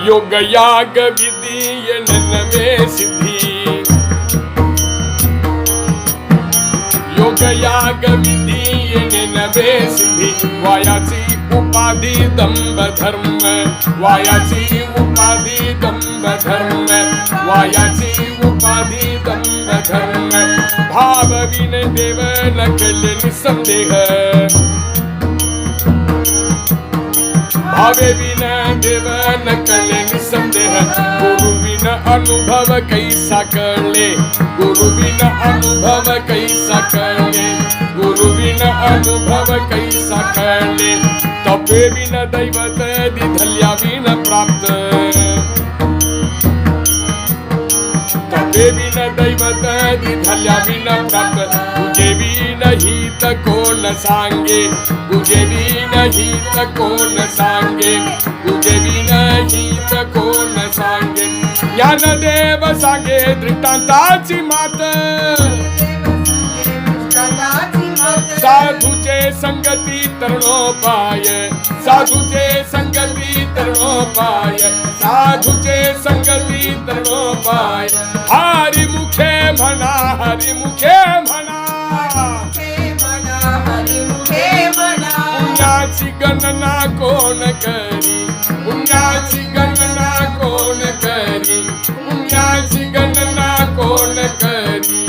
योग याग विधि एणवे सिद्धि योग याग विधि एणवे सिद्धि वायाची उपाधी दंभ धर्म वायाची उपाधी दंभ धर्म वायाची उपाधी दंभ धर्म भाव विन देव न केले निसंदेह भावे विन देव न केले निसंदेह गुरु विन अनुभव कैसा कळे गुरु विन अनुभव कैसा कळे गुरु विन अनुभव कैसा कळे तपे विन दैवत दिधल्या विन प्राप्त तपे विन दैवत दिधल्या विन प्राप्त तुझे विन हित कोण सांगे तुझे विन हित कोण सांगे तुझे विन हित कोण सांगे ज्ञानदेव सांगे दृष्टांताची मात साधूचे संगती तरणोपाय साधूचे संगती तरणोपाय साधूचे संगती तरणोपाय हरी मुखे म्हणा हरी मुखे म्हणा पुण्याची गणना कोण करी पुण्याची गणना कोण करी पुण्याची गणना कोण करी.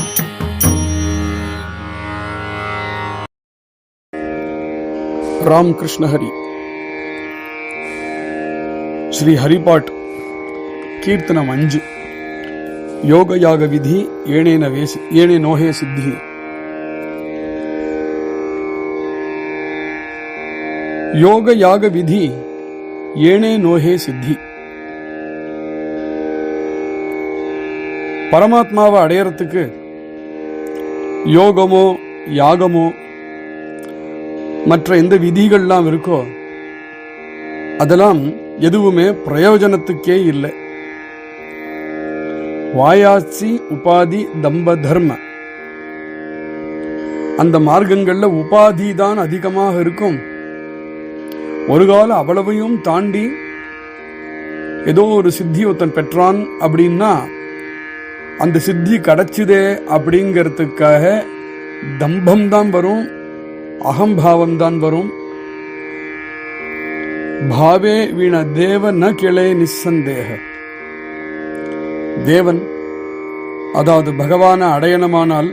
रामकृष्ण हरी. श्री हरिपाठ कीर्तनम 5 योग याग विधि ಏಣೆ ನೋಹೆ ಸಿದ್ಧಿ. யோக யாக விதி ஏனே நோஹே சித்தி. பரமாத்மாவை அடையறதுக்கு யோகமோ யாகமோ மற்ற எந்த விதிகள்லாம் இருக்கோ அதெல்லாம் எதுவுமே பிரயோஜனத்துக்கே இல்லை. வாயாசி உபாதி தம்ப தர்ம அந்த மார்க்கங்கள்ல உபாதி தான் அதிகமாக இருக்கும். ஒரு காலம் அவ்வளவையும் தாண்டி ஏதோ ஒரு சித்தி ஒருத்தன் பெற்றான் அப்படின்னா அந்த சித்தி கிடைச்சுதே அப்படிங்கிறதுக்காக தம்பம் தான் வரும், அகம்பாவம் தான் வரும். பாவே வீண தேவ ந கிளே நிசந்தேக. தேவன் அதாவது பகவான அடையணமானால்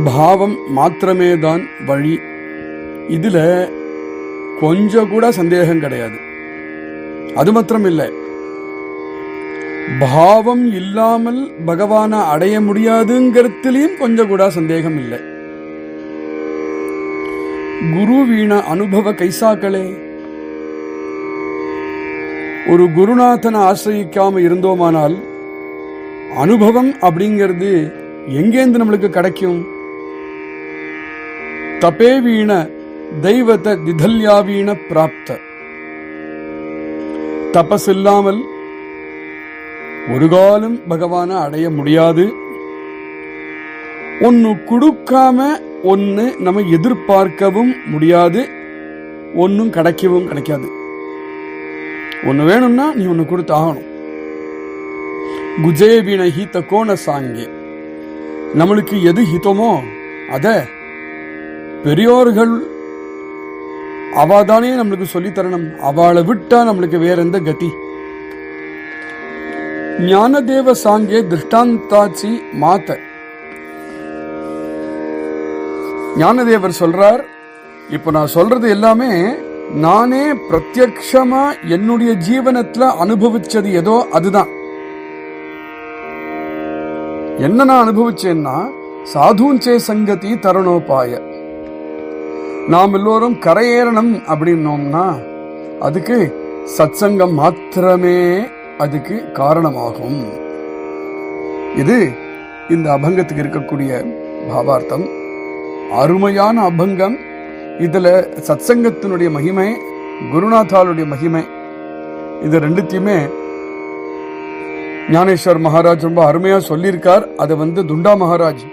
பாவம் மாத்திரமே தான் வழி. இதுல கொஞ்சம் கூட சந்தேகம் கிடையாது. அது மாத்திரம் இல்லை, பாவம் இல்லாமல் பகவான அடைய முடியாதுங்கிறதுலயும் கொஞ்சம் கூட சந்தேகம் இல்லை. குரு வீண அனுபவ கைசாக்களே. ஒரு குருநாதனை ஆசிரியிக்காம இருந்தோமானால் அனுபவம் அப்படிங்கிறது எங்கேந்து நம்மளுக்கு கிடைக்கும்? தபே வீண தெய்வத திதல்யா வீண பிராப்த. தபஸ் இல்லாமல் ஒரு காலம் பகவான அடைய முடியாது. ஒன்னு கொடுக்காம ஒன்னு நம்ம எதிர்பார்க்கவும் முடியாது, ஒன்னும் கிடைக்கவும் கிடைக்காது. ஒன்னு வேணும்னா நீ ஒன்னு கொடுத்து ஆகணும். குஜே வீண ஹீத கோண சாங்கே. நம்மளுக்கு எது ஹிதமோ அத பெரியோர்கள் அவாதானே நம்மளுக்கு சொல்லி தரணும். அவளை விட்டா நம்மளுக்கு வேற எந்த கதி? ஞானதேவ சாங்கே திருஷ்டாந்தாச்சி மாத்த. ஞானதேவர் சொல்றார், இப்ப நான் சொல்றது எல்லாமே நானே பிரத்யக்ஷமா என்னுடைய ஜீவனத்துல அனுபவிச்சது ஏதோ அதுதான். என்ன நான் அனுபவிச்சேன்னா சாதுஞ்சே சங்கதி தருணோபாய. நாம் எல்லோரும் கரையேறணும் அப்படின்னோம்னா அதுக்கு சத்சங்கம் மாத்திரமே அதுக்கு காரணமாகும். இது இந்த அபங்கத்துக்கு இருக்கக்கூடிய பாவார்த்தம். அருமையான அபங்கம். இதுல சத்சங்கத்தினுடைய மகிமை, குருநாதாளுடைய மகிமை, இது ரெண்டுத்தையுமே ஞானேஸ்வர் மகாராஜ் ரொம்ப அருமையா சொல்லியிருக்கார். அதை துண்டா மகாராஜ்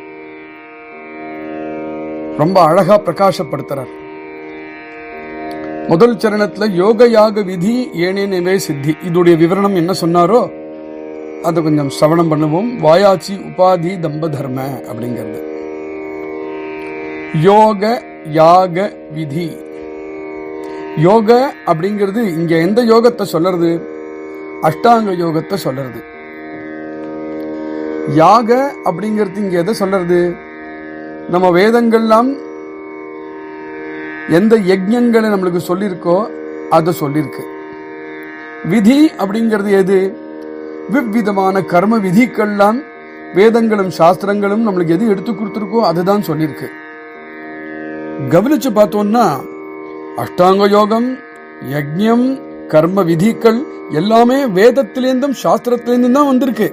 ரொம்ப அழகா பிரகாசப்படுத்துறார். முதல் சரணத்துல யோக யாக விதி ஏனேனவே சித்தி, இதோடைய விவரணம் என்ன சொன்னாரோ அதை கொஞ்சம் சவணம் பண்ணுவோம். வாயாச்சி உபாதி தம்ப தர்ம அப்படிங்கிறது. யோக யாக விதி. யோக அப்படிங்கிறது இங்க எந்த யோகத்தை சொல்றது? அஷ்டாங்க யோகத்தை சொல்றது. யாக அப்படிங்கிறது இங்க எதை சொல்றது? நம்ம வேதங்கள்லாம் எந்த யஜ்ஞங்களை நம்மளுக்கு சொல்லியிருக்கோ அதை சொல்லியிருக்கு. விதி அப்படிங்கிறது எது? விவிதமான கர்ம விதிகள்லாம் வேதங்களும் சாஸ்திரங்களும் நம்மளுக்கு எது எடுத்து கொடுத்துருக்கோ அதுதான் சொல்லியிருக்கு. கவனிச்சு பார்த்தோம்னா அஷ்டாங்க யோகம், யஜ்ஞம், கர்ம விதிகள் எல்லாமே வேதத்திலேருந்தும் சாஸ்திரத்திலேருந்தும் தான் வந்திருக்கு.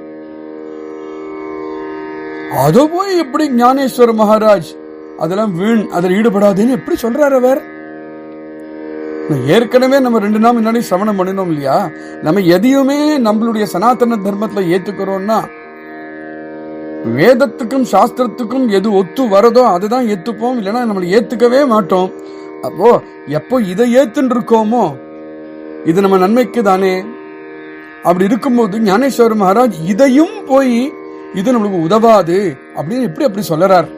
அதோ போய் எப்படி ஞானேஸ்வர மகாராஜ் அதெல்லாம் வீண், அதில் ஈடுபடாதுன்னு எப்படி சொல்றாரு அவர்? ஏற்கனவே நம்ம 2 நாள் முன்னாடி சிரவணம் பண்ணினோம் இல்லையா? நம்ம எதையுமே நம்மளுடைய சனாதன தர்மத்துல ஏத்துக்கிறோம்னா வேதத்துக்கும் சாஸ்திரத்துக்கும் எது ஒத்து வரதோ அதுதான் ஏத்துப்போம், இல்லைன்னா நம்மளை ஏத்துக்கவே மாட்டோம். அப்போ எப்போ இதை ஏத்துன்னு இருக்கோமோ இது நம்ம நன்மைக்கு தானே. அப்படி இருக்கும்போது ஞானேஸ்வர மகாராஜ் இதையும் போய் இது நம்மளுக்கு உதவாது அப்படின்னு எப்படி அப்படி சொல்லறார்?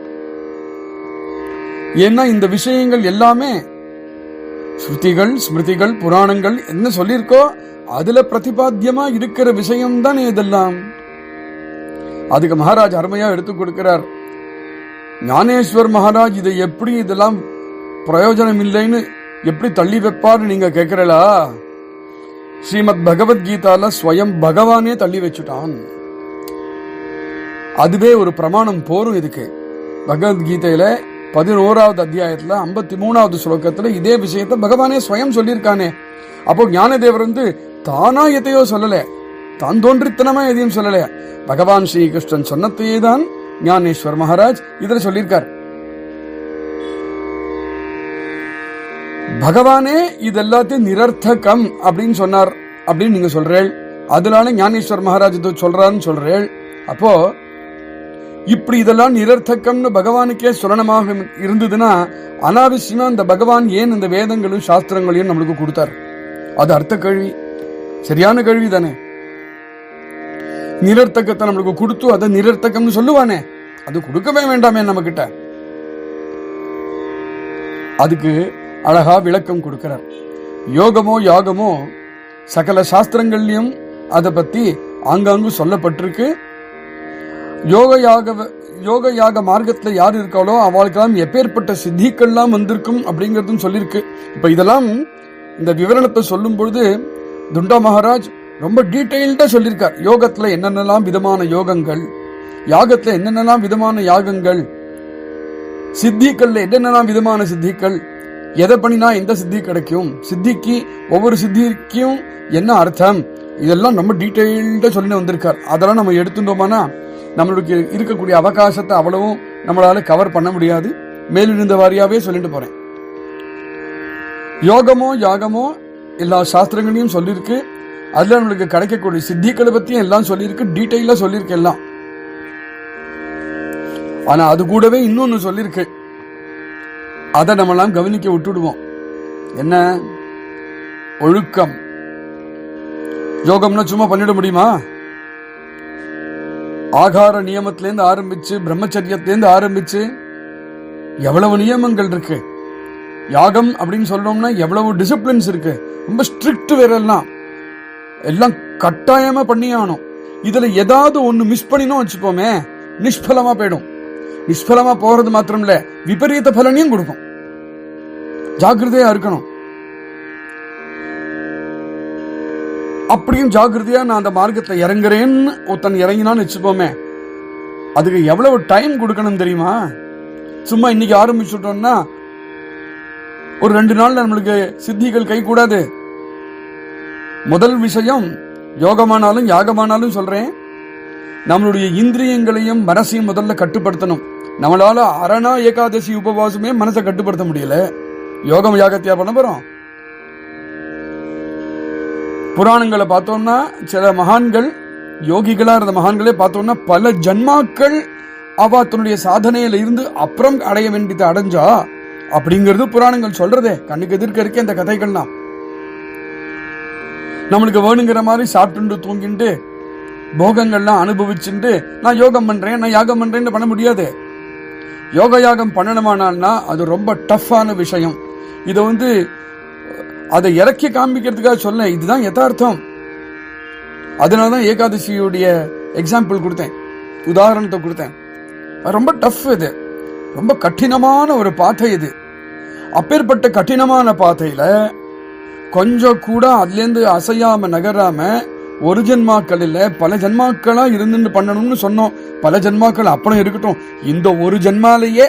ஏன்னா இந்த விஷயங்கள் எல்லாமே ஸ்ருதிகள், ஸ்மிருதிகள், புராணங்கள் என்ன சொல்லியிருக்கோ அதுல பிரதிபாத்தியமா இருக்கிற விஷயம் தானே இதெல்லாம். அதுக்கு மகாராஜ் அருமையா எடுத்து கொடுக்கிறார். ஞானேஸ்வர் மகாராஜ் இதை எப்படி இதெல்லாம் பிரயோஜனம் இல்லைன்னு எப்படி தள்ளி வைப்பார் நீங்க கேட்கிறீங்களா? ஸ்ரீமத் பகவத்கீதால ஸ்வயம் பகவானே தள்ளி வச்சுட்டான். அதுவே ஒரு பிரமாணம் போரும் இதுக்கு. பகவத்கீதையில 11வது அத்தியாயத்துல 53வது ஸ்லோகத்துல இதே விஷயத்தை பகவானே ஸ்வயம் சொல்லியிருக்கானே. அப்போ ஞானதேவர் தானா எதையோ சொல்லல, தான் தோன்றித்தனமா எதையும் சொல்லல. பகவான் ஸ்ரீகிருஷ்ணன் சொன்னதையே தான் ஞானேஸ்வர் மகாராஜ் இதுல சொல்லியிருக்கார். பகவானே இது எல்லாத்தையும் நிரர்த்தகம் அப்படின்னு சொன்னார் அப்படின்னு நீங்க சொல்றேள். அதனால ஞானேஸ்வர் மகாராஜ் சொல்றாருன்னு சொல்றேள். அப்போ இப்படி இதெல்லாம் நிரர்த்தக்கம்னு பகவானுக்கே சுரணமாக இருந்ததுன்னா அனாவசியமா இந்த பகவான் ஏன் இந்த வேதங்களும் சாஸ்திரங்களையும் நம்மளுக்கு கொடுத்தார்? அது அர்த்த கேள்வி, சரியான கேள்வி தானே. நிரர்த்தக்கத்தை நம்மளுக்கு கொடுத்து அதை நிரர்த்தக்கம்னு சொல்லுவானே, அது கொடுக்கவே வேண்டாமே நம்ம கிட்ட. அதுக்கு அழகா விளக்கம் கொடுக்கிறார். யோகமோ யாகமோ சகல சாஸ்திரங்கள்லயும் அதை பத்தி ஆங்காங்கு சொல்லப்பட்டிருக்கு. யோக யாக மார்க்கத்துல யார் இருக்காளோ அவளுக்கெல்லாம் எப்பேற்பட்ட சித்திகள்லாம் வந்திருக்கும் அப்படிங்கறதும் சொல்லியிருக்கு. இப்ப இதெல்லாம் இந்த விவரணத்தை சொல்லும் பொழுது துண்டா மகாராஜ் ரொம்ப டீடைல்டா சொல்லியிருக்கார். யோகத்துல என்னென்னலாம் விதமான யோகங்கள், யாகத்துல என்னென்னலாம் விதமான யாகங்கள், சித்திகள்ல என்னென்னலாம் விதமான சித்திகள், எதை பண்ணினா எந்த சித்தி கிடைக்கும், சித்திக்கு ஒவ்வொரு சித்திக்கும் என்ன அர்த்தம், இதெல்லாம் ரொம்ப டீடைல்டா சொல்லி வந்திருக்கார். அதெல்லாம் நம்ம எடுத்துட்டோம்னா நம்மளுக்கு இருக்கக்கூடிய அவகாசத்தை அவ்வளவும் நம்மளால கவர் பண்ண முடியாது. மேலிருந்த வாரியாவே சொல்லிட்டு போறேன். யோகமோ யாகமோ எல்லா சாஸ்திரங்களையும் சொல்லியிருக்கு. அதுல நம்மளுக்கு கிடைக்கக்கூடிய சித்திகளை பத்தியும் எல்லாம் சொல்லியிருக்கு, டீடைலா சொல்லியிருக்கு எல்லாம். ஆனா அது கூடவே இன்னொன்னு சொல்லியிருக்கு, அதை நம்மளாம் கவனிக்க விட்டுடுவோம். என்ன? ஒழுக்கம். யோகம்னா சும்மா பண்ணிட முடியுமா? ஆகார நியமத்திலேருந்து ஆரம்பிச்சு பிரம்மச்சரியத்திலேருந்து ஆரம்பிச்சு எவ்வளவு நியமங்கள் இருக்கு. யாகம் அப்படின்னு சொல்லணும்னா எவ்வளவு டிசிப்ளின்ஸ் இருக்கு. ரொம்ப ஸ்ட்ரிக்ட் வேற எல்லாம் கட்டாயமா பண்ணியானும். இதுல ஏதாவது ஒண்ணு மிஸ் பண்ணினோம் வச்சுப்போமே, நிஷ்பலமா போயிடும். நிஷ்பலமா போறது மாத்திரம் இல்ல, விபரீத பலனையும் கொடுக்கும். ஜாக்கிரதையா இருக்கணும். அப்படியும் ஜாக்கிரதையா நான் அந்த மார்க்கத்துல இறங்குறேன்னு ஒருத்தன் இறங்கினான்னு வச்சுப்போமே, அதுக்கு எவ்வளவு டைம் கொடுக்கணும் தெரியுமா? சும்மா இன்னைக்கு ஆரம்பிச்சுட்டோம்னா ஒரு 2 நாள்ல நம்மளுக்கு சித்திகள் கை கூடாது. முதல் விஷயம், யோகமானாலும் யாகமானாலும் சொல்றேன், நம்மளுடைய இந்திரியங்களையும் மனசையும் முதல்ல கட்டுப்படுத்தணும். நம்மளால அரணா ஏகாதசி உபவாசமே மனசை கட்டுப்படுத்த முடியல, யோகம் யாகத்தையா பண்ண போறோம்? புராணங்களை பார்த்தோம்னா சில மகான்கள், யோகிகளா இருந்த மகான்களே பார்த்தோம்னா பல ஜன்மாக்கள் அவ தன்னுடைய சாதனையில இருந்து அப்புறம் அடைய வேண்டியதை அடைஞ்சா அப்படிங்கிறது புராணங்கள் சொல்றதே. கண்ணுக்கு எதிர்க்க இருக்க இந்த கதைகள்லாம் நம்மளுக்கு வேணுங்கிற மாதிரி சாப்பிட்டு தூங்கிட்டு போகங்கள்லாம் அனுபவிச்சுட்டு நான் யோகம் பண்றேன், நான் யாகம் பண்றேன்னு பண்ண முடியாது. யோக யாகம் பண்ணணுமானா அது ரொம்ப டஃப்பான விஷயம். இதை அதை இறக்கி காண்பிக்கிறதுக்காக சொல்ல, இதுதான் யதார்த்தம். அதனாலதான் ஏகாதசியுடைய எக்ஸாம்பிள் கொடுத்தேன், உதாரணத்தை கொடுத்தேன். ரொம்ப டஃப், இது ரொம்ப கடினமான ஒரு பாதை. இது அப்பேற்பட்ட கடினமான பாதையில கொஞ்சம் கூட அதுல இருந்து அசையாம நகராம ஒரு ஜென்மாக்கள் இல்ல பல ஜென்மாக்களா இருந்து பண்ணணும்னு சொன்னோம். பல ஜென்மாக்கள் அப்புறம் இருக்கட்டும், இந்த ஒரு ஜென்மாலேயே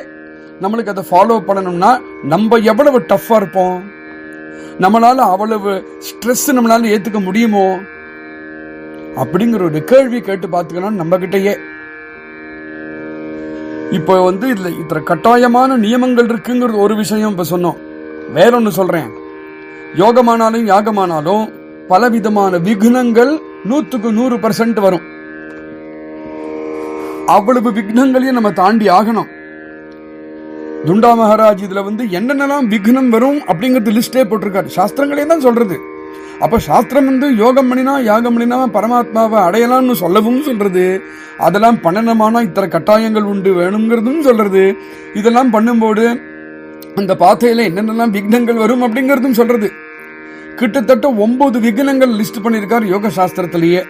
நம்மளுக்கு அதை ஃபாலோ பண்ணணும்னா நம்ம எவ்வளவு டஃப்பா இருப்போம், நம்மளால அவ்வளவு ஸ்ட்ரெஸ் நம்மளால ஏத்துக்க முடியுமோ அப்படிங்கிற ஒரு கேள்வி கேட்டு பார்த்துக்கணும் நம்ம கிட்டயே. இப்போ இதுல இத்தனை கட்டாயமான நியமங்கள் இருக்குங்கிறது ஒரு விஷயம் இப்ப சொன்னோம். வேற ஒன்னு சொல்றேன், யோகமானாலும் யாகமானாலும் பலவிதமான விக்னங்கள் 100% வரும். அவ்வளவு விக்னங்களையும் நம்ம தாண்டி ஆகணும். துண்டா மகாராஜ் இதுல என்னென்னலாம் விக்னம் வரும் அப்படிங்கிறது லிஸ்டே போட்டிருக்காரு. சாஸ்திரங்களே தான் சொல்றது. அப்ப சாஸ்திரம் யோகம் பண்ணினா யாகம் பண்ணினா பரமாத்மாவை அடையலாம்னு சொல்லவும் சொல்றது. அதெல்லாம் பண்ணணுமானா இத்தனை கட்டாயங்கள் உண்டு வேணுங்கிறதும் சொல்றது. இதெல்லாம் பண்ணும்போது அந்த பாதையில என்னென்னலாம் விக்னங்கள் வரும் அப்படிங்கறதும் சொல்றது. கிட்டத்தட்ட 9 விக்னங்கள் லிஸ்ட் பண்ணிருக்காரு யோக சாஸ்திரத்திலேயே.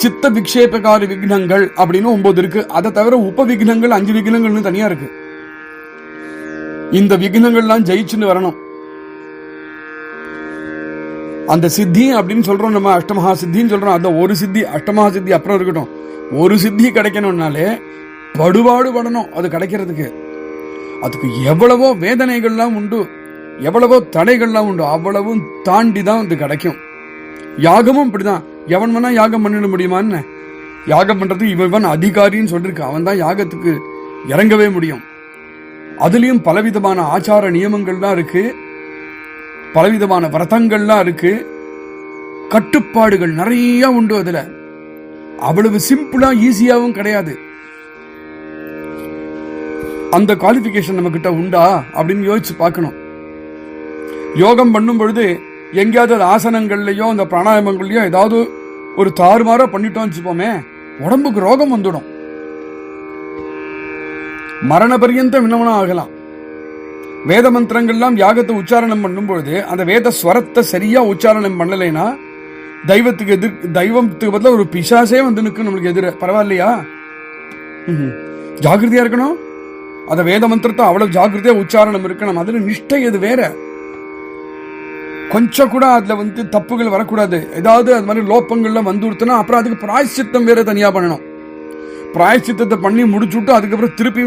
சித்த விக்ஷேபகாரி விக்னங்கள் அப்படின்னு 9 இருக்கு. அதை தவிர உப விக்னங்கள் 5 விக்னங்கள்னு தனியா இருக்கு. இந்த விக்னங்கள்லாம் ஜெயிச்சுன்னு வரணும். அந்த சித்தி அப்படின்னு சொல்றோம், நம்ம அஷ்டமஹா சித்தின்னு சொல்றோம். அந்த ஒரு சித்தி, அஷ்டமஹா சித்தி அப்புறம் இருக்கட்டும், ஒரு சித்தி கிடைக்கணும்னாலே படுபாடு படணும் அது கிடைக்கிறதுக்கு. அதுக்கு எவ்வளவோ வேதனைகள்லாம் உண்டு, எவ்வளவோ தடைகள்லாம் உண்டு, அவ்வளவும் தாண்டி தான் அது கிடைக்கும். யாகமும் இப்படிதான். எவன் வேணா யாகம் பண்ணிட முடியுமான்னு? யாகம் பண்றது இவன் அதிகாரின்னு சொல்லிருக்கு, அவன் தான் யாகத்துக்கு இறங்கவே முடியும். அதுலயும் பலவிதமான ஆச்சார நியமங்கள்லாம் இருக்கு, பலவிதமான விரதங்கள்லாம் இருக்கு, கட்டுப்பாடுகள் நிறைய உண்டு. அதுல அவ்வளவு சிம்பிளா ஈஸியாவும் கிடையாது. அந்த குவாலிபிகேஷன் நம்ம கிட்ட உண்டா அப்படின்னு யோசிச்சு பார்க்கணும். யோகம் பண்ணும் பொழுது எங்கேயாவது ஆசனங்கள்லயோ அந்த பிராணாயாமங்கள்லயோ ஏதாவது ஒரு தாறுமாறா பண்ணிட்டோம் வச்சுப்போமே, உடம்புக்கு ரோகம் வந்துடும், மரண பரியந்தம் விண்ணவனா ஆகலாம். வேத மந்திரங்கள்லாம் யாகத்தை உச்சாரணம் பண்ணும் பொழுது அந்த வேத ஸ்வரத்தை சரியா உச்சாரணம் பண்ணலைன்னா தெய்வத்துக்கு பதிலா ஒரு பிசாசே நிற்கும் நம்மளுக்கு எதிர. பரவாயில்லையா? ஜாகிரதையா இருக்கணும். அந்த வேத மந்திரத்தை அவ்வளவு ஜாகிரதையா உச்சாரணம் இருக்கணும். அதுல நிஷ்டை எது வேற. கொஞ்சம் கூட அதுல தப்புகள் வரக்கூடாது. ஏதாவது அது மாதிரி லோப்பங்கள்ல வந்துடுத்துனா அப்புறம் அதுக்கு பிராயச்சித்தம் வேற தனியா பண்ணணும். பிராயச்சித்தத்தை பண்ணி முடிச்சுட்டு அதுக்கப்புறம் திருப்பி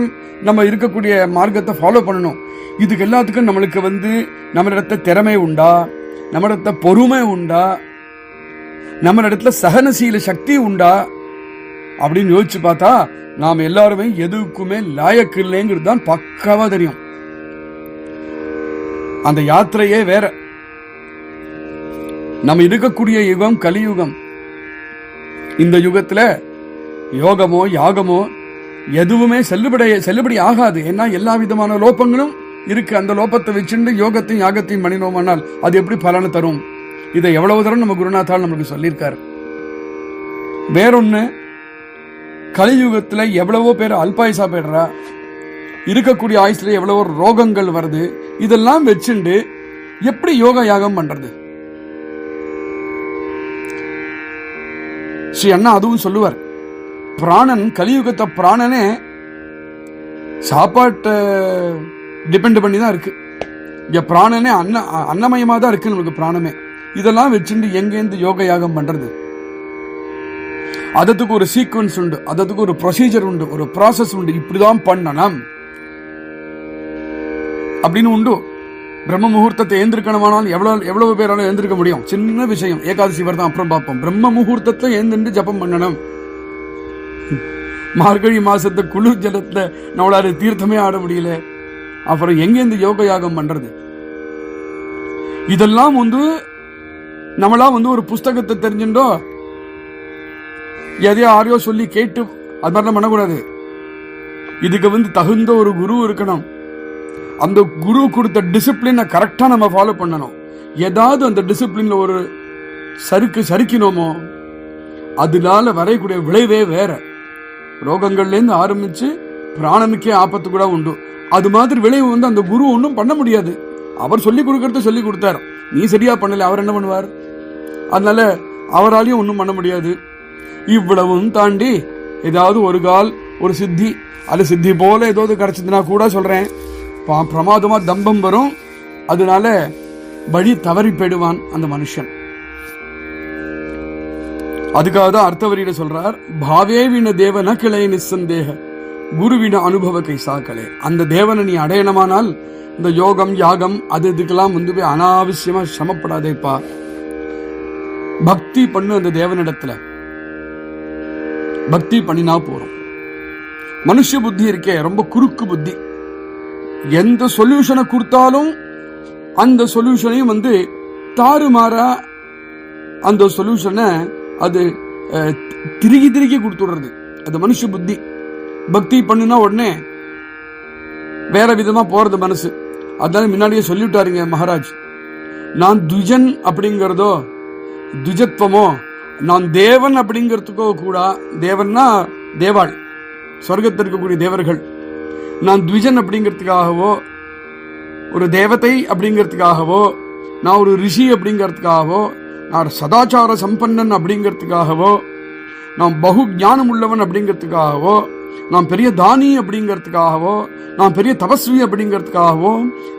நம்ம இருக்கக்கூடிய மார்க்கத்தை ஃபாலோ பண்ணணும். இதுக்கு எல்லாத்துக்கும் நம்மளுக்கு நம்மளிடத்த திறமை உண்டா, நம்மளிடத்த பொறுமை உண்டா, நம்மளிடத்துல சகனசீல சக்தி உண்டா அப்படின்னு யோசிச்சு பார்த்தா நாம் எல்லாருமே எதுக்குமே லாயக்கு இல்லைங்கிறது தான் பக்காவா தெரியும். அந்த யாத்திரையே வேற. நம்ம இருக்கக்கூடிய யுகம் கலியுகம். இந்த யுகத்துல யோகமோ யாகமோ எதுவுமே செல்லுபடி ஆகாது. ஏன்னா எல்லா விதமான லோப்பங்களும் இருக்கு. அந்த லோபத்தை வச்சுட்டு யோகத்தையும் யாகத்தையும் பண்ணினோமானால் அது எப்படி பலனை தரும்? இதை எவ்வளவு தரம் நம்ம குருநாத்தால் நமக்கு சொல்லியிருக்காரு. வேறொன்னு, கலியுகத்துல எவ்வளவோ பேர் அல்பாயுசா போயிடுறா, இருக்கக்கூடிய ஆயுசுல எவ்வளவோ ரோகங்கள் வருது. இதெல்லாம் வச்சுண்டு எப்படி யோக யாகம் பண்றது? ஸ்ரீ அண்ணா அதுவும் சொல்லுவார். பிராணன், கலியுகத்தை பிராணனே சாப்பாட்டை டிபெண்ட் பண்ணி தான் இருக்கு. இங்க பிராணனே அன்னமயமா தான் இருக்கு நமக்கு பிராணமே. இதெல்லாம் வச்சுட்டு எங்கேருந்து யோக யாகம் பண்றது? அதற்கு ஒரு சீக்வன்ஸ் உண்டு, அதற்கு ஒரு ப்ரொசீஜர் உண்டு, ஒரு ப்ராசஸ் உண்டு. இப்படிதான் பண்ணணும் அப்படின்னு உண்டு. பிரம்ம முகூர்த்தத்தை ஏந்திருக்கணுமானால் எவ்வளவு பேராலும் ஏந்திருக்க முடியும்? சின்ன விஷயம். ஏகாதசி விரதம் அப்புறம் பார்ப்போம். பிரம்ம முகூர்த்தத்தை ஏந்திருந்து ஜபம் பண்ணணும். மார்கழி மாசத்தை குளிர் ஜலத்துல நம்மளால தீர்த்தமே ஆட முடியல, அப்புறம் எங்கேருந்து யோக யாகம் பண்றது? இதெல்லாம் நம்மளா ஒரு புஸ்தகத்தை தெரிஞ்சுட்டோ எதையோ யாரையோ சொல்லி கேட்டு அது மாதிரிலாம் பண்ணக்கூடாது. இதுக்கு தகுந்த ஒரு குரு இருக்கணும். அந்த குரு கொடுத்த டிசிப்ளினை கரெக்டா நம்ம ஃபாலோ பண்ணணும். ஏதாவது அந்த டிசிப்ளின்ல ஒரு சறுக்கினோமோ அதனால வரக்கூடிய விளைவே வேற. ரோகங்கள்ல இருந்து ஆரம்பிச்சு பிராணனுக்கே ஆபத்து கூட உண்டு. அது மாதிரி விளைவு அந்த குரு ஒன்றும் பண்ண முடியாது. அவர் சொல்லி கொடுக்கறது சொல்லி கொடுத்தார், நீ சரியா பண்ணல, அவர் என்ன பண்ணுவார்? அதனால அவராலையும் ஒன்றும் பண்ண முடியாது. இவ்வளவும் தாண்டி ஏதாவது ஒரு கால் ஒரு சித்தி, அது சித்தி போல ஏதாவது கிடைச்சதுன்னா கூட சொல்றேன், பிரமாதமா தம்பம் வரும். அதனால வழி தவறி போயிடுவான் அந்த மனுஷன். அதுக்காக தான் அர்த்த வரியில சொல்றார், பாவேவின தேவன கிளை நிசந்தேக குருவின அனுபவ கைசாக்களே. அந்த தேவனை நீ அடையணமானால் இந்த யோகம் யாகம் அது இதுக்கெல்லாம் போய் அனாவசியமா சமப்படாதேப்பா. பக்தி பண்ணு அந்த தேவனிடத்துல, பக்தி பண்ணினா போறோம். மனுஷ புத்தி இருக்கே ரொம்ப குறுக்கு புத்தி. எந்த சொல்யூஷனை கொடுத்தாலும் அந்த சொல்யூஷனையும் தாறுமாறா அந்த சொல்யூஷனை அது திருகி கொடுத்துடுறது. அது மனுஷ புத்தி. பக்தி பண்ணுனா உடனே வேற விதமா போறது மனசு. அதனால முன்னாடியே சொல்லிவிட்டாருங்க மகாராஜ், நான் துஜன் அப்படிங்கிறதோ துஜத்வமோ, நான் தேவன் அப்படிங்கிறதுக்கோ கூட, தேவன்னா தேவாள், சொர்க்கத்தில் இருக்கக்கூடிய தேவர்கள், நான் துவிஜன் அப்படிங்கிறதுக்காகவோ ஒரு தேவதை அப்படிங்கிறதுக்காகவோ நான் ஒரு ரிஷி அப்படிங்கிறதுக்காகவோ நான் சதாச்சார சம்பன்னன் அப்படிங்கிறதுக்காகவோ நான் பகு ஞானம் உள்ளவன் அப்படிங்கிறதுக்காகவோ நான் பெரிய தானி அப்படிங்கிறதுக்காகவோ நான் பெரிய தபஸ்வி அப்படிங்கிறதுக்காகவோ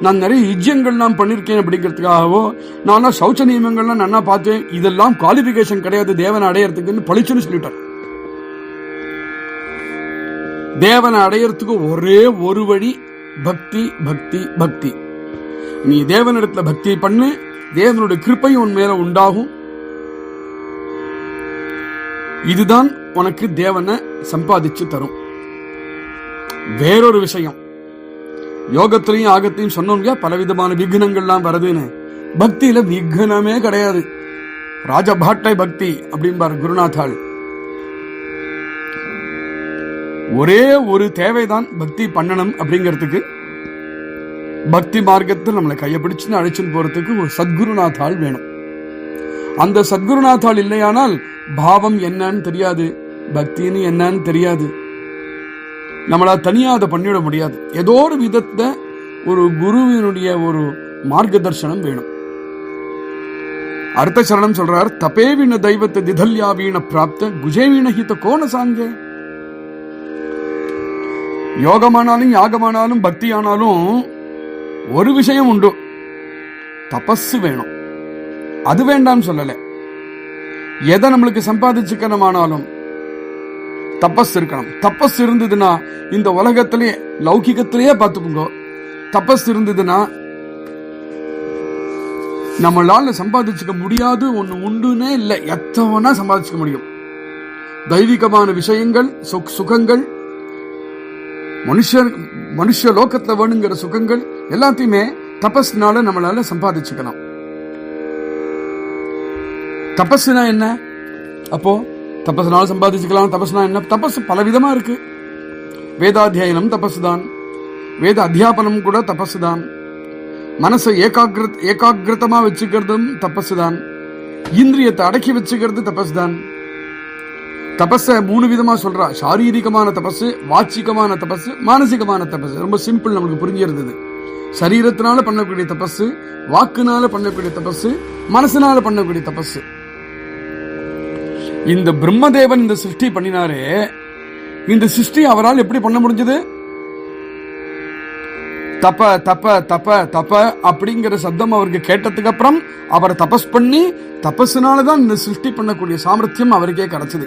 நான் நிறைய யஜ்யங்கள் நான் பண்ணிருக்கேன் அப்படிங்கிறதுக்காகவோ நான் சௌச்ச நியமங்கள்லாம் நல்லா பார்த்தேன், இதெல்லாம் குவாலிபிகேஷன் கிடையாது தேவனை அடையறதுக்குன்னு பழிச்சுன்னு சொல்லிட்டார். தேவனை அடையறதுக்கு ஒரே ஒரு வழி, பக்தி பக்தி பக்தி. நீ தேவனிடத்துல பக்தி பண்ணு, தேவனுடைய கிருபை உன் மேல உண்டாகும். இதுதான் உனக்கு தேவனை சம்பாதிச்சு தரும். வேறொரு விஷயம், யோகத்திலையும் ஆகத்தையும் சொன்னோம், பலவிதமான விக்னங்கள்லாம் வருதுன்னு. பக்தியில விக்னமே கிடையாது. ராஜபாட்டை பக்தி அப்படின்பார் குருநாத்தாள். ஒரே ஒரு தேவைதான் பக்தி பண்ணணும் அப்படிங்கிறதுக்கு. பக்தி மார்க்கத்தில் நம்மளை கையை பிடிச்சுன்னு அழைச்சுன்னு போறதுக்கு ஒரு சத்குருநாத்தாள் வேணும். அந்த சத்குருநாத்தாள் இல்லையானால் பாவம் என்னன்னு தெரியாது, பக்தின்னு என்னன்னு தெரியாது. நம்மளா தனியா அதை பண்ணிவிட முடியாது. ஏதோ ஒரு விதத்தை ஒரு குருவினுடைய ஒரு மார்க்க தர்சனம் வேணும். அர்த்த சரணம் சொல்றார், தபேவின தெய்வத்தை திதல்யாவீன பிராப்த குஜேவீன ஹித கோண சாங்கே. யோகமானாலும் யாகமானாலும் பக்தி ஆனாலும் ஒரு விஷயம் உண்டு, தபஸ் வேணும். அது வேண்டாம் சொல்லல. எதை நம்மளுக்கு சம்பாதிச்சுக்கணுமானாலும் தபஸ் இருக்கணும். தபஸ் இருந்ததுன்னா இந்த உலகத்திலேயே லௌகிகத்திலேயே பார்த்துக்கோங்க, தபஸ் இருந்ததுன்னா நம்மளால சம்பாதிச்சுக்க முடியாது ஒண்ணு உண்டுன்னே இல்லை, எத்தவனா சம்பாதிச்சுக்க முடியும். தெய்வீகமான விஷயங்கள், சுகங்கள், மனுஷ லோகத்துல வேணுங்கிற சுகங்கள் எல்லாத்தையுமே தபஸ்னால நம்மளால சம்பாதிச்சுக்கலாம். தபஸ்னா என்ன? அப்போ தபஸ்னால சம்பாதிச்சுக்கலாம். தபஸ்னா என்ன? தபஸ் பலவிதமா இருக்கு. வேதாத்தியனம் தபஸ் தான், வேத அத்தியாபனம் கூட தபஸ் தான், மனசை ஏகாகிரதமா வச்சுக்கிறதும் தபஸ் தான், இந்திரியத்தை அடக்கி வச்சுக்கிறது தபஸ் தான். தபஸ 3 விதமா சொல்றா. சாரீரிகமான தபஸ், வாச்சிகமான தபஸ், மானசிகமான தபஸ். ரொம்ப சிம்பிள், நம்மளுக்கு புரிஞ்சிருந்தது. சரீரத்தினால பண்ணக்கூடிய தபஸ், வாக்குனால பண்ணக்கூடிய தபஸ், மனசுனால பண்ணக்கூடிய தபஸ். இந்த பிரம்மதேவன் இந்த சிருஷ்டி பண்ணினாரே, இந்த சிருஷ்டி அவரால் எப்படி பண்ண முடிஞ்சது? தப தப தப தப அப்படிங்கிற சப்தம் அவருக்கு கேட்டதுக்கு அப்புறம் அவர் தபஸ் பண்ணி, தபஸ்னாலதான் இந்த சிருஷ்டி பண்ணக்கூடிய சாமர்த்தியம் அவருக்கே கிடைச்சது.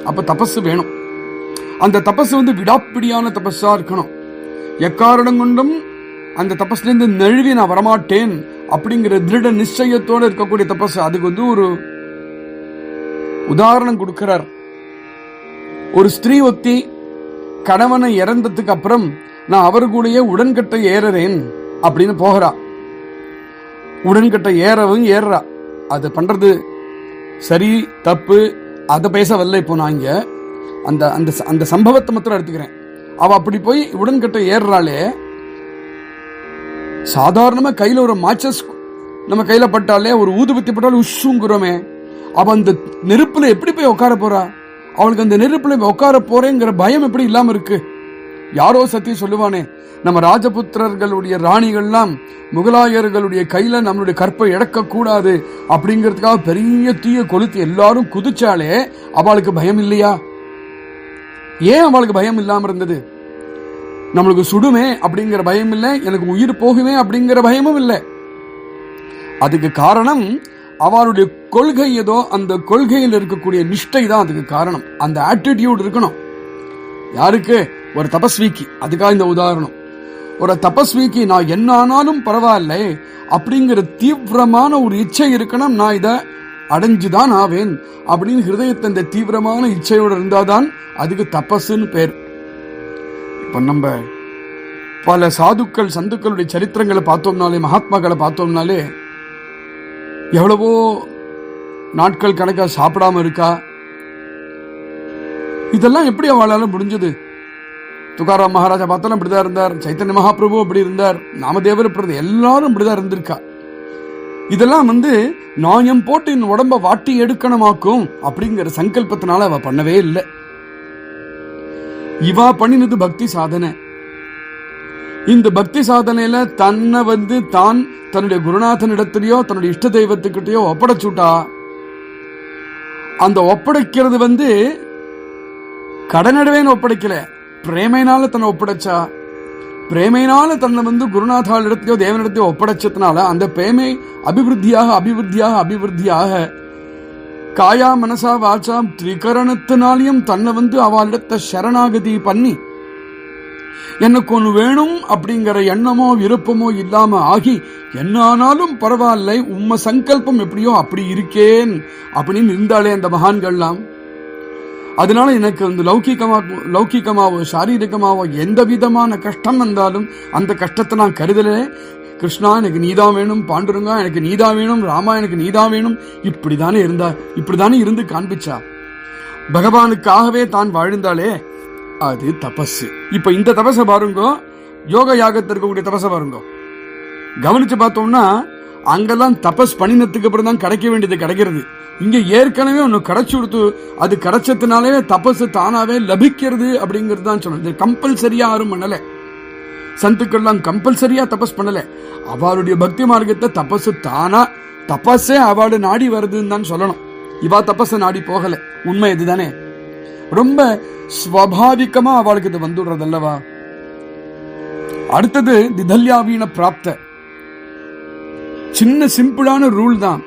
அப்ப தபஸ் வேணும். அந்த தபஸ் விடாப்பிடியான தபஸா இருக்கணும். எக்காரணம் கொண்டும் அந்த தபஸ்ல இருந்து நழுவி நான் வரமாட்டேன் அப்படிங்கிற திருட நிச்சயத்தோடு இருக்கக்கூடிய தபஸ். அதுக்கு ஒரு உதாரணம் கொடுக்கிறார். ஒரு ஸ்திரீ ஒத்தி கணவனை இறந்ததுக்கு அப்புறம் நான் அவரு கூடயே உடன்கட்டை ஏறறேன் அப்படின்னு போகிறா. உடன்கட்டை ஏறா. அது பண்றது சரி தப்பு அதை பேச வரல. இப்போ நான் இங்க அந்த அந்த அந்த சம்பவத்தை மாத்திரம் எடுத்துக்கிறேன். அவ அப்படி போய் உடன்கட்டை ஏறுறாளே, சாதாரணமா கையில ஒரு மாச்சஸ் நம்ம கையில பட்டாலே, ஒரு ஊதுபத்தி பட்டாலும் உஷுங்கிறோமே, அவ அந்த நெருப்புல எப்படி போய் உட்கார போறா? அவளுக்கு அந்த நெருப்புல உட்கார போறேங்கிற பயம் எப்படி இல்லாம இருக்கு? யாரோ சத்தியம் சொல்லுவானே, நம்ம ராஜபுத்திரர்களுடைய ராணிகள்லாம் முகலாயர்களுடைய கையில நம்மளுடைய கற்பை இழக்க கூடாது அப்படிங்கிறதுக்காக பெரிய தீய கொளுத்து எல்லாரும் குதிச்சாலே அவளுக்கு பயம் இல்லையா? ஏன் அவளுக்கு பயம் இல்லாம இருந்தது? நம்மளுக்கு சுடுமே அப்படிங்கிற பயம் இல்லை, எனக்கு உயிர் போகுமே அப்படிங்கிற பயமும் இல்லை. அதுக்கு காரணம் அவளுடைய கொள்கை ஏதோ, அந்த கொள்கையில் இருக்கக்கூடிய நிஷ்டை தான் அதுக்கு காரணம். அந்த ஆட்டிடியூட் இருக்கணும். யாருக்கு? ஒரு தபஸ்விக்கு. அதுக்காக இந்த உதாரணம். ஒரு தபஸ்விக்கு நான் என்ன ஆனாலும் பரவாயில்ல அப்படிங்கிற தீவிரமான ஒரு இச்சை இருக்கணும். நான் இதை அடைஞ்சுதான் ஆவேன் அப்படின்னு ஹிருதயத்தை இந்த தீவிரமான இச்சையோடு இருந்தாதான் அதுக்கு தபஸ்ன்னு பேர். இப்ப நம்ம பல சாதுக்கள் சந்துக்களுடைய சரித்திரங்களை பார்த்தோம்னாலே, மகாத்மாக்களை பார்த்தோம்னாலே, எவ்வளவோ நாட்கள் கணக்கா சாப்பிடாம இருக்கா. இதெல்லாம் எப்படி அவளால முடிஞ்சது? துகாராம் மகாராஜா பார்த்தாலும் அப்படிதான் இருந்தார், சைத்தன்ய மகாபிரபு அப்படி இருந்தார், நாமதேவர் இப்படி, எல்லாரும் இப்படிதான் இருந்திருக்கா. இதெல்லாம் நாயம் போட்டு என் உடம்ப வாட்டி எடுக்கணுமாக்கும் அப்படிங்கிற சங்கல்பத்தினால அவ பண்ணவே இல்லை. இவா பண்ணினது பக்தி சாதனை. இந்த பக்தி சாதனையில தன்னை தான் தன்னுடைய குருநாதனிடத்திலேயோ தன்னுடைய இஷ்ட தெய்வத்துக்கிட்டயோ ஒப்படைச்சுட்டா. அந்த ஒப்படைக்கிறது கடனடவேன்னு ஒப்படைக்கல, பிரேமையினால தன்னை ஒப்படைச்சா. பிரேமையினால தன்னை குருநாதால் இடத்தையோ தேவனிடத்தையோ ஒப்படைச்சதுனால அந்த பிரேமை அபிவிருத்தியாக அபிவிருத்தியாக அபிவிருத்தியாக காயா மனசா வாச்சா திரிகரணத்தினாலையும் தன்னை அவளிடத்தை சரணாகதி பண்ணி எனக்கு ஒன்று வேணும் அப்படிங்கிற எண்ணமோ விருப்பமோ இல்லாம ஆகி, என்ன ஆனாலும் பரவாயில்லை, உம்ம சங்கல்பம் எப்படியோ அப்படி இருக்கேன் அப்படின்னு இருந்தாலே அந்த மகான்கள்லாம். அதனால எனக்கு லௌகிகமாவோ சாரீரிகமாவோ எந்த விதமான கஷ்டம் வந்தாலும் அந்த கஷ்டத்தை நான் கருதல. கிருஷ்ணா எனக்கு நீதான் வேணும், பாண்டுரங்கா எனக்கு நீதான் வேணும், ராமா எனக்கு நீதான் வேணும், இப்படிதானே இருந்தா, இப்படிதானே இருந்து காண்பிச்சா. பகவானுக்காகவே தான் வாழ்ந்தாலே அது தபஸ். இப்ப இந்த தபஸை பாருங்க, யோக யாகத்தில் இருக்கக்கூடிய தபஸை பாருங்க. கவனிச்சு பார்த்தோம்னா அங்கெல்லாம் தபஸ் பண்ணினதுக்கு அப்புறம் தான் கிடைக்க வேண்டியது கிடைக்கிறது. இங்க ஏற்கனவே ஒன்னு கிடைச்சு கொடுத்து, அது கிடைச்சதுனாலே தபஸ் தானாவே லபிக்கிறது அப்படிங்கிறது தான் சொன்னது. கம்பல்சரியா யாரும் பண்ணல, சந்துக்கள்லாம் கம்பல்சரியா தபஸ் பண்ணல. அவளுடைய பக்தி மார்க்கத்தை தபஸ் தானா, தபஸே அவளோட நாடி வருதுன்னு தான் சொல்லணும். இவா தபஸ நாடி போகல. உண்மை இதுதானே. ரொம்ப ஸ்வாபாவிகமா அவளுக்கு இது வந்துடுறது அல்லவா. அடுத்தது திதல்யாவீன பிராப்த. சின்ன சிம்பிளான ரூல் தான்.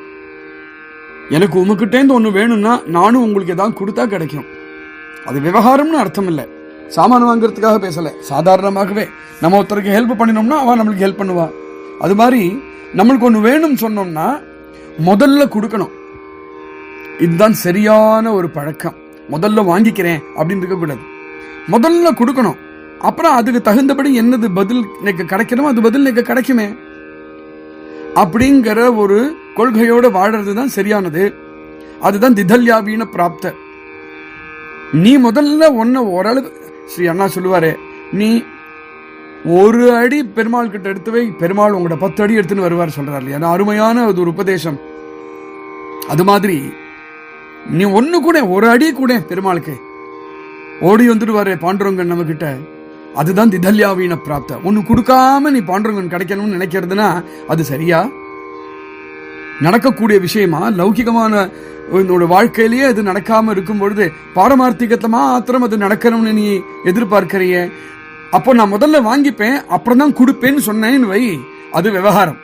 எனக்கு உமக்கிட்டேந்து ஒண்ணு வேணும்னா நானும் உங்களுக்கு ஏதாவது கொடுத்தா கிடைக்கும். அது விவகாரம்னு அர்த்தம் இல்லை, சாமான் வாங்குறதுக்காக பேசல. சாதாரணமாகவே நம்ம ஒருத்தருக்கு ஹெல்ப் பண்ணினோம்னா அவன் நம்மளுக்கு ஹெல்ப் பண்ணுவா. அது மாதிரி நம்மளுக்கு ஒண்ணு வேணும்னு சொன்னோம்னா முதல்ல கொடுக்கணும். இதுதான் சரியான ஒரு பழக்கம். முதல்ல வாங்கிக்கிறேன் அப்படின்னு இருக்க கூடாது, முதல்ல கொடுக்கணும். அப்புறம் அதுக்கு தகுந்தபடி என்னது பதில் எனக்கு கிடைக்கணுமோ அது பதில் எனக்கு கிடைக்குமே அப்படிங்கிற ஒரு கொள்கையோட வாழறது தான் சரியானது. அதுதான் திதல்யாவீன பிராப்த. நீ முதல்ல ஓரளவு ஸ்ரீ அண்ணா சொல்லுவாரு, நீ ஒரு அடி பெருமாள் கிட்ட எடுத்து வை, பெருமாள் உங்களோட 10 அடி எடுத்துன்னு வருவார் சொல்றாரு இல்லையா. அருமையான ஒரு உபதேசம். அது மாதிரி நீ ஒண்ணு கூட, ஒரு அடி கூட பெருமாளுக்கு ஓடி வந்துடுவாரு பாண்டுரங்கன் நம்ம கிட்ட. அதுதான் திதல்யாவீன பிராப்த. ஒன்னு கொடுக்காம நீ பாண்டுரங்கன் கிடைக்கணும்னு நினைக்கிறதுனா அது சரியா? நடக்கக்கூடிய விஷயமா? லௌகிகமான வாழ்க்கையிலேயே அது நடக்காம இருக்கும் பொழுது பாரமார்த்திகத்துல மாத்திரம் அது நடக்கணும்னு நீ எதிர்பார்க்கிறிய. அப்போ நான் முதல்ல வாங்கிப்பேன் அப்புறம் தான் கொடுப்பேன்னு சொன்னேன்னு வை, அது விவகாரம்.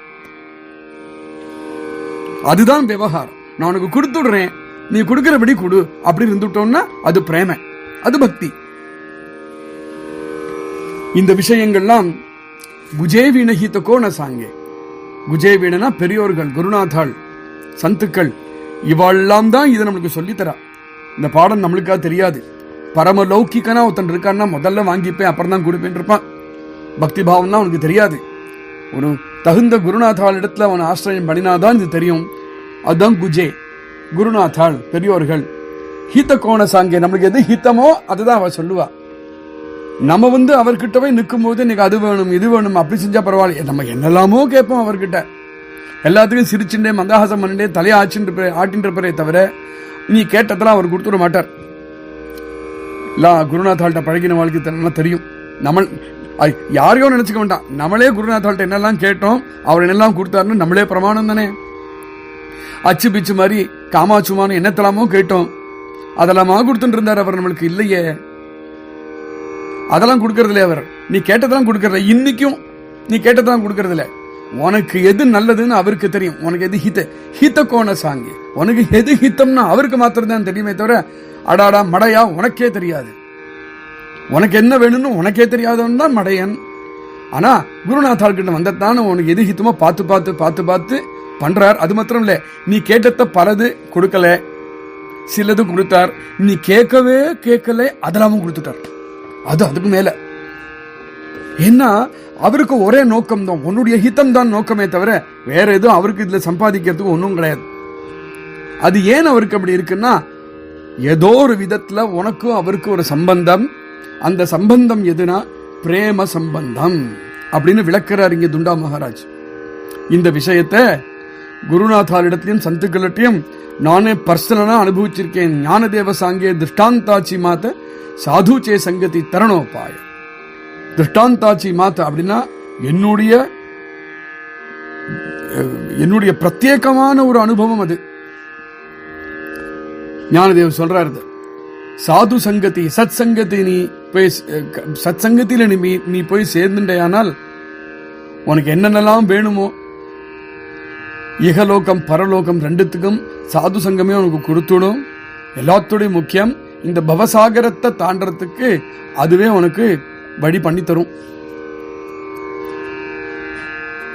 அதுதான் விவகாரம். நான் உனக்கு கொடுத்துடுறேன், நீ கொடுக்கிறபடி கொடு அப்படி இருந்துட்டோம்னா அது பிரேமை, அது பக்தி. இந்த விஷயங்கள்லாம் குஜே வீணஹிதகோ ந சாங்கே. குஜே வீணனா பெரியோர்கள், குருநாதாள், சந்துக்கள், இவாள்லாம் தான் இதை நம்மளுக்கு சொல்லித்தரா. இந்த பாடம் நம்மளுக்காக தெரியாது. பரமலௌகிக்கனா ஒருத்தன் இருக்கான்னா முதல்ல வாங்கிப்பேன் அப்புறம் தான் கொடுப்பேன் இருப்பான். பக்தி பாவம் தான் அவனுக்கு தெரியாது. ஒரு தகுந்த குருநாதாள் இடத்துல அவன் ஆசிரியம் பண்ணினாதான் இது தெரியும். அதுதான் குஜே, குருநாதாள், பெரியோர்கள். ஹித கோண சாங்கே, நம்மளுக்கு எது ஹித்தமோ அதுதான் அவ சொல்லுவா. நம்ம அவர்கிட்ட போய் நிற்கும் போது எனக்கு அது வேணும் இது வேணும் அப்படி செஞ்சா பரவாயில்ல, நம்ம என்னெல்லாமோ கேட்போம் அவர்கிட்ட, எல்லாத்துக்கும் சிரிச்சுட்டே மந்தாகாசம் பண்ணிட்டே தலையை ஆட்டின்றப்பரே தவிர நீ கேட்டதெல்லாம் அவர் கொடுத்துட மாட்டார். குருநாத்தாள்கிட்ட பழகின வாழ்க்கை தெரியும். நம்ம யாரையோ நினைச்சுக்க வேண்டாம், நம்மளே குருநாத்தாள்கிட்ட என்னெல்லாம் கேட்டோம், அவர் என்னெல்லாம் கொடுத்தாருன்னு நம்மளே பிரமாணம் தானே. அச்சு பிச்சு மாதிரி காமாச்சுமானு என்னத்தெல்லாமோ கேட்டோம், அதெல்லாமா கொடுத்துட்டு இருந்தார் அவர் நம்மளுக்கு. இல்லையே, அதெல்லாம் கொடுக்கறது இல்லையா அவர். நீ கேட்டதெல்லாம் கொடுக்கறதில்ல, இன்னைக்கும் நீ கேட்டதெல்லாம் கொடுக்கறது இல்லை. உனக்கு எது நல்லதுன்னு அவருக்கு தெரியும், உனக்கு எது ஹித கோண சாங்கி, உனக்கு எது ஹித்தம்னா அவருக்கு மாத்திரம் தான் தெரியுமே தவிர அடாடா மடையா உனக்கே தெரியாது. உனக்கு என்ன வேணும்னு உனக்கே தெரியாதவன் தான் மடையன். ஆனா குருநாத்தாள் கிட்ட வந்ததான உனக்கு எது ஹித்தமோ பார்த்து பார்த்து பார்த்து பார்த்து பண்றார். அது மாத்திரம் இல்ல, நீ கேட்டத பலது கொடுக்கல, சிலது கொடுத்தார். நீ கேட்கவே கேட்கல, அதெல்லாமும் கொடுத்துட்டார். அது அதுக்கு மேல என்ன, அவருக்கு ஒரே நோக்கம் தான், உன்னுடைய ஹிதம் தான் நோக்கமே தவிர வேற எதுவும் அவருக்கு இதுல சம்பாதிக்கிறதுக்கு ஒன்றும் கிடையாது. அது ஏன் அவருக்கு அப்படி இருக்குன்னா, ஏதோ ஒரு விதத்துல உனக்கும் அவருக்கு ஒரு சம்பந்தம். அந்த சம்பந்தம் எதுனா பிரேம சம்பந்தம் அப்படின்னு விளக்குறார் இங்க துண்டா மகாராஜ். இந்த விஷயத்தை குருநாத்தாளிடத்திலையும் சந்துக்களிட்டையும் நானே பர்சனலா அனுபவிச்சிருக்கேன். ஞானதேவ சாங்கே திருஷ்டாந்தாச்சி மாத்த சாதுச்சே சங்கதி தரணோபாய. திருஷ்டாந்தாச்சி மாத்த அப்படின்னா என்னுடைய பிரத்யேகமான ஒரு அனுபவம் அது. ஞானதேவ் சொல்றாரு, சாது சங்கதி சத் சங்கதி, நீ போய் சத் சங்கத்தில நீ போய் சேர்ந்துடையானால் உனக்கு என்னென்னலாம் வேணுமோ இகலோகம் பரலோகம் ரெண்டுத்துக்கும் சாது சங்கமே உனக்கு கொடுத்துடும். எல்லாத்தோடைய முக்கியம் இந்த பவசாகரத்தை தாண்டறதுக்கு அதுவே உனக்கு வழி பண்ணி தரும்.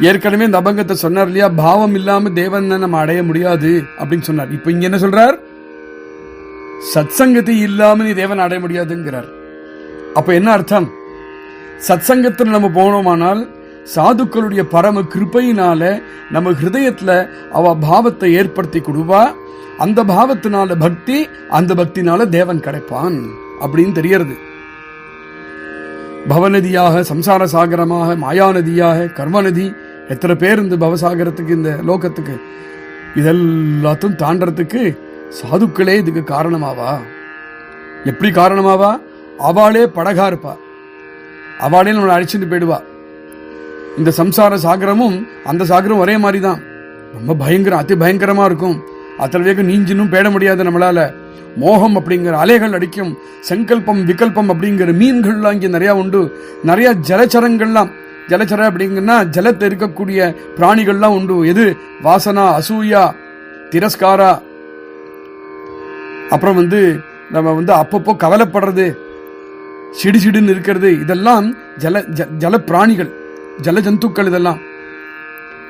ஏற்கனவே இந்த அபங்கத்தை சொன்னார் இல்லையா, பாவம் இல்லாம தேவன் நம்ம அடைய முடியாது அப்படின்னு சொன்னார். இப்ப இங்க என்ன சொல்றார், சத்சங்கதி இல்லாம நீ தேவன் அடைய முடியாதுங்கிறார். அப்ப என்ன அர்த்தம், சத்சங்கத்தில் நம்ம போனோமானால் சாதுக்களுடைய பரம கிருபையினால நம்ம ஹிருதயத்துல அவ பாவத்தை ஏற்படுத்தி கொடுவா. அந்த பாவத்தினால பக்தி, அந்த பக்தினால தேவன் கிடைப்பான் அப்படின்னு தெரியறது. பவநதியாக, சம்சார சாகரமாக, மாயாநதியாக, கர்மநதி, எத்தனை பேர் இந்த பவசாகரத்துக்கு இந்த லோகத்துக்கு இதெல்லாத்தையும் தாண்டறதுக்கு சாதுக்களே இதுக்கு காரணமாவா? எப்படி காரணமாவா? அவளே படகா இருப்பா, அவளே நம்மளை அழைச்சிட்டு போயிடுவா. இந்த சம்சார சாகரமும் அந்த சாகரம் ஒரே மாதிரி தான், ரொம்ப பயங்கரம், அதி பயங்கரமா இருக்கும். அத்தனை வேகம் நீஞ்சினும் பேட முடியாது நம்மளால. மோகம் அப்படிங்கிற அலைகள் அடிக்கும், சங்கல்பம் விகல்பம் அப்படிங்கிற மீன்கள்லாம் இங்க நிறைய உண்டு. நிறைய ஜலச்சரங்கள்லாம், ஜலச்சர அப்படிங்கன்னா ஜலத்தை இருக்கக்கூடிய பிராணிகள்லாம் உண்டு. எது? வாசனா, அசூயா, திரஸ்காரா, அப்புறம் நம்ம அப்பப்போ கவலைப்படுறது, சிடுசிடுன்னு இருக்கிறது, இதெல்லாம் ஜல பிராணிகள், ஜல ஜந்துக்கள்.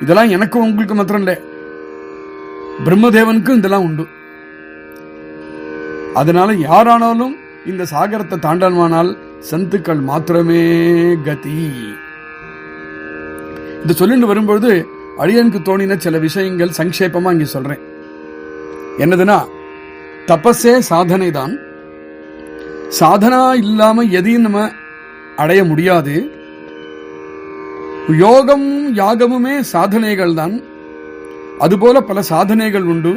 இதெல்லாம் எனக்கும் உங்களுக்கு மாத்திரம் இல்லை, பிரம்மதேவனுக்கும் இதெல்லாம் உண்டு. அதனால யாரானாலும் இந்த சாகரத்தை தாண்டவானால் சந்துக்கள் மாத்திரமே கதி. இது சொல்லிட்டு வரும்பொழுது அடியனுக்கு தோணின சில விஷயங்கள் சங்கேபமா இங்க சொல்றேன். என்னதுன்னா, தபஸே சாதனை தான். சாதனா இல்லாம எதையும் நம்ம அடைய முடியாது. யோகம் யாகமுமே சாதனைகள் தான். அதுபோல பல சாதனைகள் உண்டு.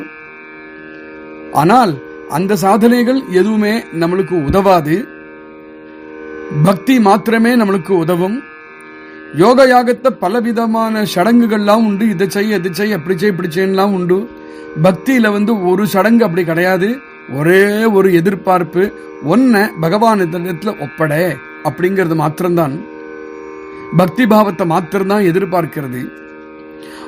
ஆனால் அந்த சாதனைகள் எதுவுமே நம்மளுக்கு உதவாது. பக்தி மாத்திரமே நம்மளுக்கு உதவும். யோக யாகத்தை பலவிதமான சடங்குகள்லாம் உண்டு. இதை செய், அது செய், அப்படி செய், இப்படி செய்யலாம் உண்டு. பக்தியில ஒரு சடங்கு அப்படி கிடையாது. ஒரே ஒரு எதிர்பார்ப்பு, ஒன்ன பகவான் இடத்துல ஒப்பட அப்படிங்கிறது மாத்திரம்தான். பக்தி பாவத்தை மாத்திரம்தான் எதிர்பார்க்கிறது.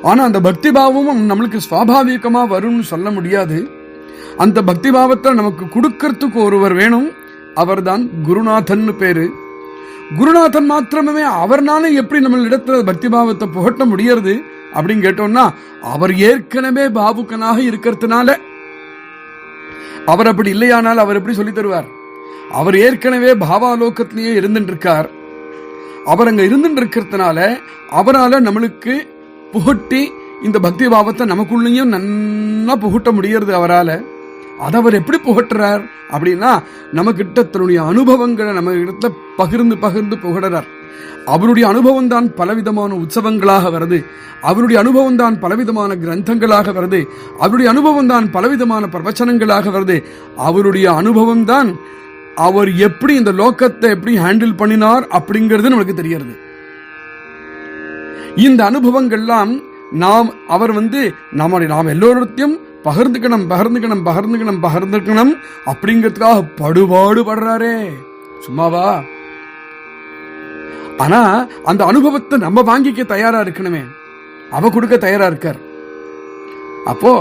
ஆனா அந்த பக்தி பாவமும் நம்மளுக்கு சுவாபாவிகமா வரும்னு சொல்ல முடியாது. அந்த பக்தி பாவத்தை நமக்கு கொடுக்கறதுக்கு ஒருவர் வேணும். அவர் தான் குருநாதன் பேரு. குருநாதன் மாத்திரமே அவர்னால எப்படி நம்ம இடத்துல பக்தி பாவத்தை புகட்ட முடியறது அப்படின்னு கேட்டோம்னா, அவர் ஏற்கனவே பாபுக்கனாக இருக்கிறதுனால. அவர் அப்படி இல்லையானால் அவர் எப்படி சொல்லி தருவார்? அவர் ஏற்கனவே பாவாலோகத்திலேயே இருந்துட்டு இருக்கார். அவர் அங்க இருந்துட்டு இருக்கிறதுனால அவரால நம்மளுக்கு புகட்டி இந்த பக்தி பாவத்தை நமக்குள்ளேயும் நன்னா புகட்ட முடியறது அவரால. அதை அவர் எப்படி புகட்டுறார் அப்படின்னா, நம்ம கிட்ட தன்னுடைய அனுபவங்களை நம்ம இடத்துல பகிர்ந்து பகிர்ந்து புகழறார். அவருடைய அனுபவம் தான் பலவிதமான உற்சவங்களாக வருது, அவருடைய அனுபவம் தான் பலவிதமான கிரந்தங்களாக வருது, அவருடைய அனுபவம் தான் பலவிதமான பிரவச்சனங்களாக வருது, அவருடைய அனுபவம் தான் அவர் எப்படி இந்த லோகத்தை எப்படி ஹேண்டில் பண்ணினார் அப்படிங்கிறது நமக்கு தெரிகிறது. இந்த அனுபவங்கள்லாம் அவர் நாம் எல்லோருத்தையும் பகிர்ந்துக்கணும் பகிர்ந்துக்கணும் பகிர்ந்துக்கணும் பகிர்ந்துக்கணும் அப்படிங்கிறதுக்காக படுபாடு படுறாரே, சும்மாவா? ஆனா அந்த அனுபவத்தை நம்ம வாங்கிக்க தயாரா இருக்கணுமே, அவ கொடுக்க தயாரா இருக்கார். அப்போ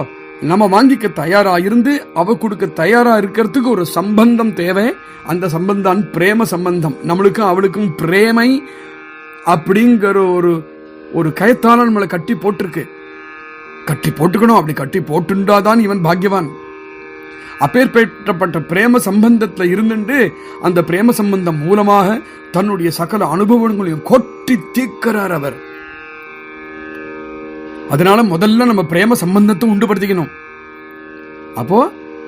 நம்ம வாங்கிக்க தயாரா இருந்து அவ கொடுக்க தயாரா இருக்கிறதுக்கு ஒரு சம்பந்தம் தேவை. அந்த சம்பந்தம் பிரேம சம்பந்தம். நம்மளுக்கும் அவளுக்கும் பிரேமை அப்படிங்கிற ஒரு கயத்தான நம்மளை கட்டி போட்டிருக்கு. கட்டி போட்டுக்கணும். அப்படி கட்டி போட்டுண்டாதான் இவன் பாக்யவான். அப்பேற்பட்ட பிரேம சம்பந்தத்துல இருந்துட்டு அந்த பிரேம சம்பந்தம் மூலமாக தன்னுடைய சகல அனுபவங்களையும் கொட்டி தீர்க்கிறார் அவர். அதனால முதல்ல நம்ம பிரேம சம்பந்தத்தை உண்டுபடுத்திக்கணும். அப்போ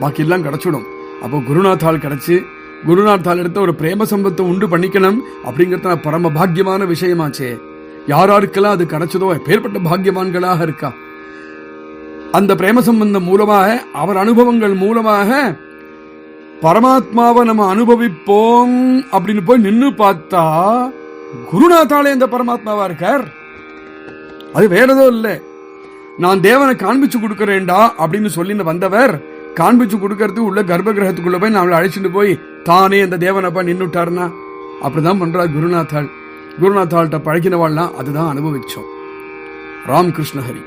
பாக்கி எல்லாம் கிடைச்சிடும். அப்போ குருநாத்தால் கிடைச்சு குருநாத்தால் எடுத்த ஒரு பிரேம சம்பந்தத்தை உண்டு பண்ணிக்கணும் அப்படிங்கிறது பரம பாக்கியமான விஷயமாச்சே. யாராருக்கெல்லாம் அது கிடைச்சதோ பேர்பட்ட பாக்கியவான்களாக இருக்கா. அந்த பிரேம சம்பந்தம் மூலமாக அவர் அனுபவங்கள் மூலமாக பரமாத்மாவை நம்ம அனுபவிப்போம் அப்படின்னு போய் நின்னு பார்த்தா குருநாத்தாலே இந்த பரமாத்மாவா இருக்கார். அது வேற ஏதோ இல்லை. நான் தேவனை காண்பிச்சு கொடுக்கறேன்டா அப்படின்னு சொல்லி வந்தவர் காண்பிச்சு கொடுக்கறதுக்கு உள்ள கர்ப்ப கிரகத்துக்குள்ள போய் நம்மளை அழைச்சிட்டு போய் தானே அந்த தேவனப்பா நின்னுட்டாருன்னா அப்படிதான் பண்றார் குருநாத்தாள். குருநாத்தாள்கிட்ட பழகினவாள்னா அதுதான் அனுபவிச்சோம். ராம் கிருஷ்ண ஹரி.